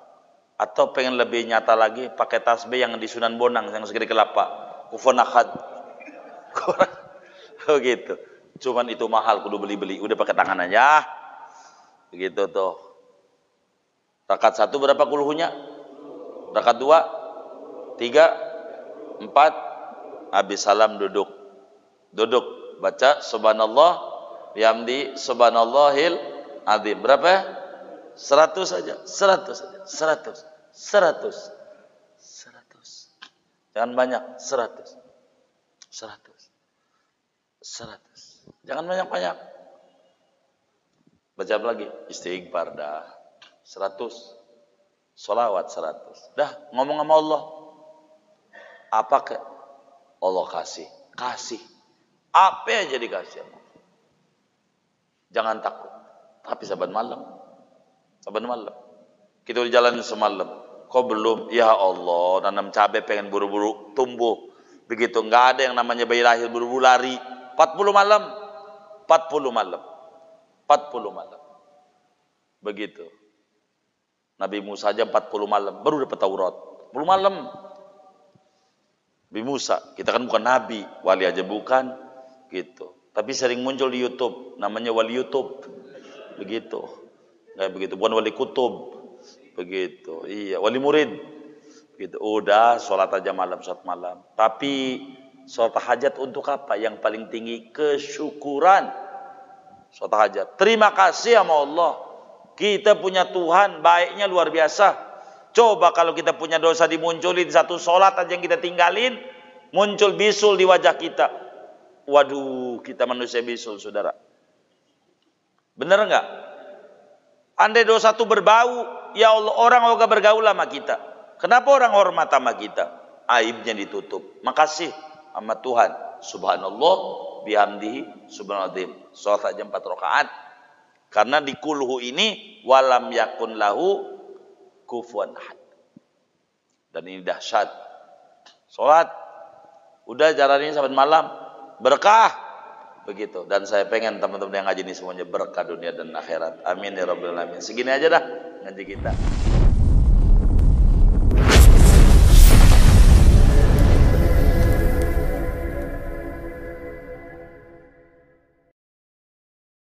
Atau pengen lebih nyata lagi, pakai tasbih yang di Sunan Bonang yang segede kelapa. Kufuwan ahad. Begitu. Cuman itu mahal, kudu beli. Udah pakai tangan aja. Begitu tuh. Rakaat 1 berapa kulhunya? Rakaat 2, 3, 4. Habis salam duduk. Baca subhanallah bihamdi subhanallahil azim. Berapa? 100 saja. 100. Jangan banyak. 100. Jangan banyak. Baca lagi. Istighfar dah. 100. Sholawat 100. Dah, ngomong sama Allah. Apa ke? Allah kasih. Apa aja dikasih Allah. Jangan takut. Tapi saban malam. Kita udah jalan semalam. Kok belum? Ya Allah, nanam cabai pengen buru-buru tumbuh. Begitu, enggak ada yang namanya bayi lahir buru-buru lari. 40 malam. Begitu. Nabi Musa aja 40 malam baru dapat Taurat. 40 malam. Nabi Musa, kita kan bukan nabi, wali aja bukan, gitu. Tapi sering muncul di YouTube, namanya wali YouTube. Begitu. Kayak begitu, bukan wali kutub. Begitu. Iya, wali murid. Gitu. Udah sholat aja sholat malam. Tapi sholat hajat untuk apa? Yang paling tinggi kesyukuran. Sholat hajat. Terima kasih sama Allah. Kita punya Tuhan, baiknya luar biasa. Coba kalau kita punya dosa dimunculin satu sholat aja yang kita tinggalin, muncul bisul di wajah kita. Waduh, kita manusia bisul, saudara. Bener nggak? Andai dosa itu berbau, ya Allah, orang gak bergaul sama kita. Kenapa orang hormat sama kita? Aibnya ditutup. Makasih sama Tuhan. Subhanallah bihamdihi subhanallah. Sholat aja 4 rakaat. Karena di kulhu ini walam yakun lahu kufuwan ahad. Dan ini dahsyat. Salat udah jalanin sampai malam, berkah begitu. Dan saya pengen teman-teman yang ngaji ini semuanya berkah dunia dan akhirat. Amin ya rabbal alamin. Segini aja dah ngaji kita.